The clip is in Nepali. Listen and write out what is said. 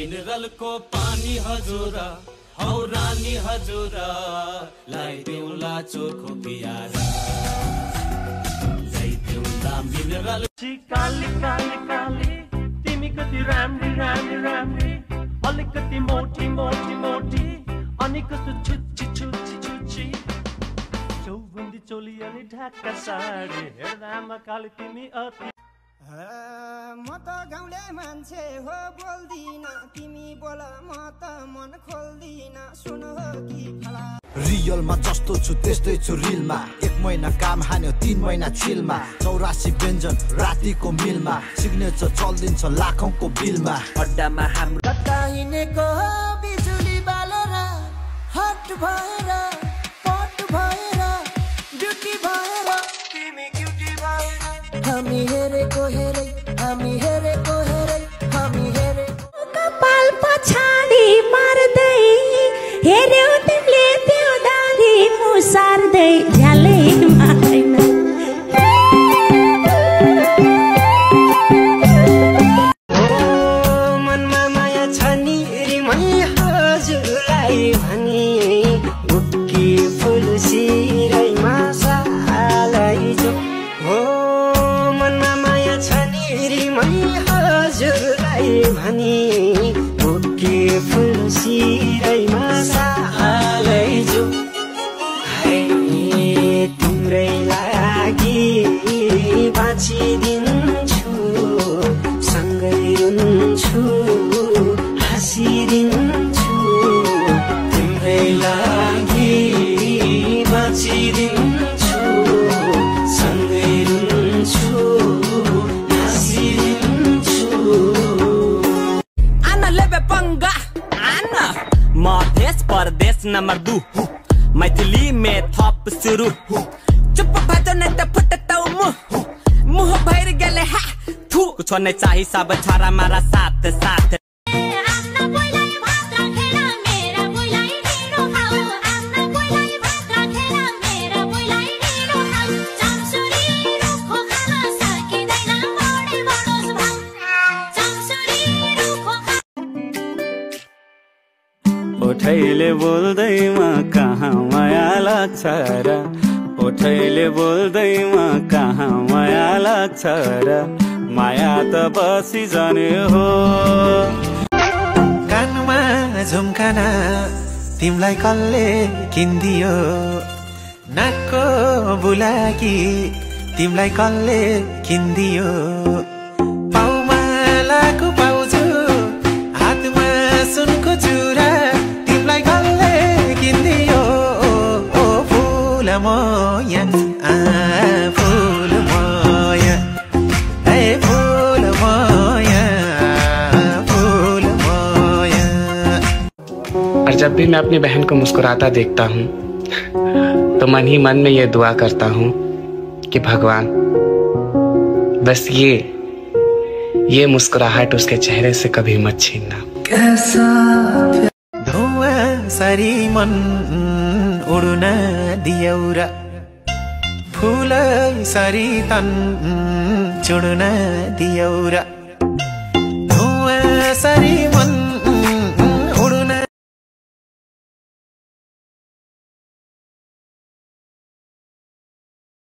मिनरल को पानी हजुर हौ रानी हजुर लाई देउला चोखो पियारा लाई देउला मिनरल काली काली काली तिमी कति राम्री राम्री राम्री अलिकति मोटी मोटी मोटी अनि कस्तो छुच्ची छुच्ची छुच्ची चौबन्दी चोली अनि ढाका साडी हेर्दामा काली तिमी अति म त गाउँले मान्छे हो बोल्दिन तिमी बोल म त मन खोल्दिन सुन हो कि फला रियलमा जस्तो छु त्यस्तै छु रिलमा 1 महिना काम हान्यो 3 महिना चिलमा 84 व्यञ्जन रातिको मिलमा सिग्नेचर चल्दिन्छ लाखौंको बिलमा अड्डामा हाम्रो कता हिनेको बिजुली बालेर हट भएर पट भएर ड्युटी भएर तिमी क्युटी भएर हामी हेरेको हेरै हामी हेरेको हेरै हामी हेरे कपाल पछाडी मार्दै हेर्यौ तिमीले त्यो दारी मुसार्दै झ्यालै मार्दैन मनमा माया छ नि मै हजुरलाई भनी बुक्की फुल सिरैमा सालाई जो हो मनमा माया छ नि मै हजुरलाई भनी बुक्की फुल सिरैमा सालाई जो तिम्रै लागि बाँचिदिन्छु सँगै रुन्छु हाँसिदिन्छु तिम्रै लागि बाँचिदिन्छु सँगै रुन्छु हाँसिदिन्छु आना लेबे पंगा आना मधेस परदेश नंबर 2 मैथिली में थप शुरू चुप भजो नहीं तो फुटता मुँह भर गले हा थू कुछ नहीं चाहिए सब छारा मारा साथ साथ ओठैले बोल्दैमा कहाँ माया लाग्छ र ओठैले बोल्दैमा कहाँ माया लाग्छ र माया त बसी जाने हो कानमा झुम्काना तिमलाई कसले किन्दियो नाकको बुलाकी तिमलाई कसले किन्दियो पाउमा लाको पाउजु हातमा सुनको चुरा तिमलाई कसले किन्दियो ओ फुल मोया फुल मोया ए फुल मोया फुल मोया। और जब भी मैं अपनी बहन को मुस्कुराता देखता हूँ तो मन ही मन में ये दुआ करता हूँ कि भगवान बस ये मुस्कुराहट उसके चेहरे से कभी मत छीनना। धुआं सरी मन उड्न दियौरा फूल सरी तन चुड्न दियौरा धुआं सरी मन